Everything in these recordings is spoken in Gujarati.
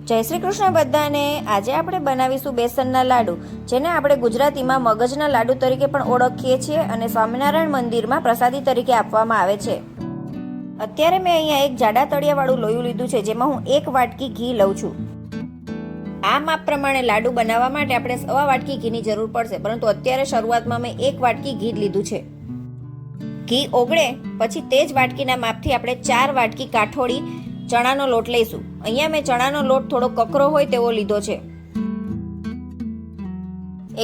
જય શ્રી કૃષ્ણ બધાને। આજે આપણે બનાવીશું બેસનના લાડુ, જેને આપણે ગુજરાતીમાં મગજના લાડુ તરીકે પણ ઓળખીએ છીએ અને સ્વામિનારાયણ મંદિરમાં પ્રસાદી તરીકે આપવામાં આવે છે। અત્યારે મેં અહીંયા એક જાડા તળિયાવાળું લોયું લીધું છે, જેમાં હું 1 વાટકી ઘી લઉં છું। આ માપ પ્રમાણે લાડુ બનાવવા માટે આપણે 1/2 વાટકી ઘીની જરૂર પડશે, પરંતુ અત્યારે શરૂઆતમાં મેં 1 વાટકી ઘી લીધું છે। ઘી ઓગળે પછી તે જ વાટકીના માપથી આપણે 4 વાટકી કાઠોળી ચણાનો લોટ લઈશું। અહીંયા મેં ચણાનો લોટ થોડો કકરો હોય તેવો લીધો છે।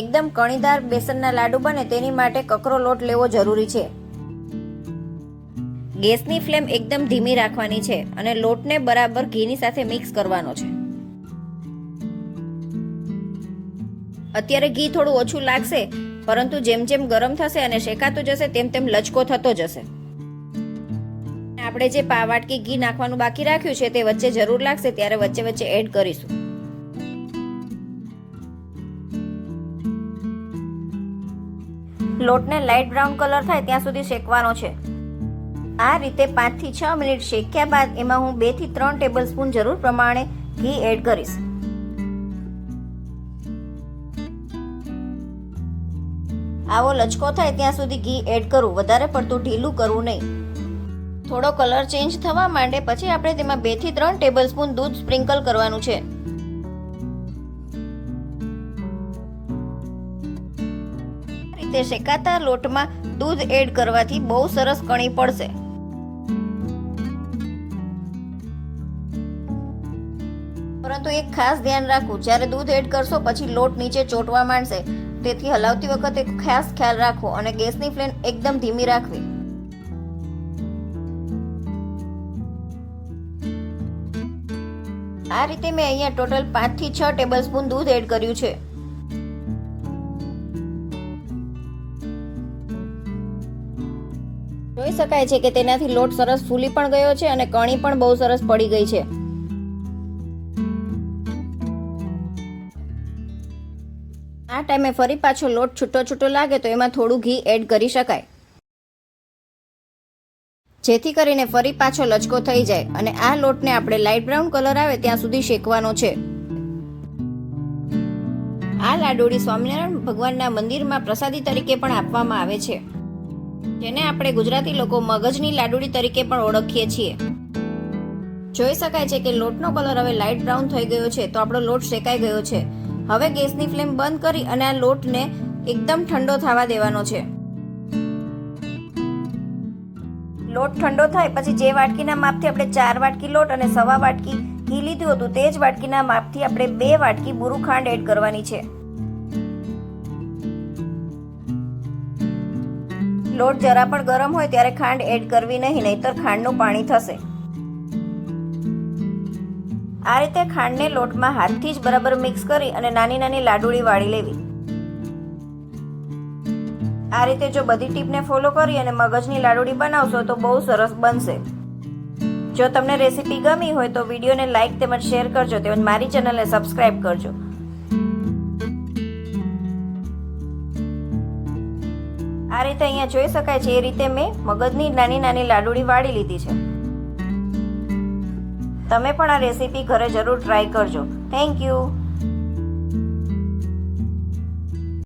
એકદમ કણીદાર બેસનના લાડુ બને તેની માટે કકરો લોટ લેવો જરૂરી છે। ગેસની ફ્લેમ એકદમ ધીમી રાખવાની છે અને લોટને બરાબર ઘીની સાથે મિક્સ કરવાનો છે। અત્યારે ઘી થોડું ઓછું લાગશે, પરંતુ જેમ જેમ ગરમ થશે અને શેકાતું જશે તેમ તેમ લચકો થતો જશે। આપણે જે વાટકી ઘી નાખવાનું બાકી રાખ્યું છે તે વચ્ચે જરૂર લાગશે ત્યારે વચ્ચે વચ્ચે એડ કરીશું। લોટને લાઇટ બ્રાઉન કલર થાય ત્યાં સુધી શેકવાનો છે। આ રીતે 5 થી 6 મિનિટ શેક્યા બાદ એમાં હું 2 થી 3 ટેબલસ્પૂન જરૂર પ્રમાણે ઘી એડ કરીશ। આવો લચકો થાય ત્યાં સુધી ઘી એડ કરવું, વધારે પડતું ઢીલું કરવું નહીં। થોડો કલર ચેન્જ થવા માંડે પછી આપણે તેમાં 2 થી 3 ટેબલસ્પૂન દૂધ સ્પ્રિંકલ કરવાનું છે। આ રીતે શેકાતા લોટમાં દૂધ એડ કરવાથી બહુ સરસ કણી પડશે। પરંતુ એક ખાસ ધ્યાન રાખવું, જ્યારે દૂધ એડ કરશો પછી લોટ નીચે ચોંટવા માંડશે, તેથી હલાવતી વખતે ખાસ ખ્યાલ રાખવો અને ગેસની ફ્લેમ એકદમ ધીમી રાખવી। આ રીતે મેં અહીંયા ટોટલ 5 થી 6 ટેબલસ્પૂન દૂધ એડ કર્યું છે। જોઈ શકાય છે કે તેનાથી લોટ સરસ ફૂલી પણ ગયો છે અને કણી પણ બહુ સરસ પડી ગઈ છે। આ ટાઈમે ફરી પાછો લોટ છૂટો છૂટો લાગે તો એમાં થોડું ઘી એડ કરી શકાય, જેથી કરીને ફરી પાછો લચકો થઈ જાય અને આ લોટને આપણે લાઇટ બ્રાઉન કલર આવે ત્યાં સુધી શેકવાનો છે। આ લાડુડી સ્વામિનારાયણ ભગવાનના મંદિરમાં પ્રસાદી તરીકે પણ આપવામાં આવે છે, જેને આપણે ગુજરાતી લોકો મગજની લાડુડી તરીકે પણ ઓળખીએ છીએ। જોઈ શકાય છે કે લોટનો કલર હવે લાઇટ બ્રાઉન થઈ ગયો છે, તો આપણો લોટ શેકાઈ ગયો છે। હવે ગેસની ફ્લેમ બંધ કરી અને આ લોટને એકદમ ઠંડો થવા દેવાનો છે। લોટ ઠંડો થાય પછી જે વાટકીના માપથી આપણે 4 વાટકી લોટ અને 1/2 વાટકી ઘી લીધું હતું તે જ વાટકીના માપથી આપણે 2 વાટકી બુરું ખાંડ એડ કરવાની છે। લોટ જરા પણ ગરમ હોય ત્યારે ખાંડ એડ કરવી નહીં, નહીતર ખાંડનું પાણી થશે। આ રીતે ખાંડને લોટમાં હાથથી જ બરાબર મિક્સ કરી અને નાની નાની લાડુળી વાળી લેવી। આ રીતે જો બધી ટીપને ફોલો કરી અને મગજની લાડુળી બનાવશો તો બહુ સરસ બનશે। જો તમને રેસીપી ગમી હોય તો વિડીયોને લાઇક તેમજ શેર કરજો, તેમજ મારી ચેનલને સબસ્ક્રાઇબ કરજો। આ રીતે અહીંયા જોઈ શકાય છે એ રીતે મેં મગજની નાની નાની લાડુળી વાળી લીધી છે। તમે પણ આ રેસીપી ઘરે જરૂર ટ્રાય કરજો। Thank you.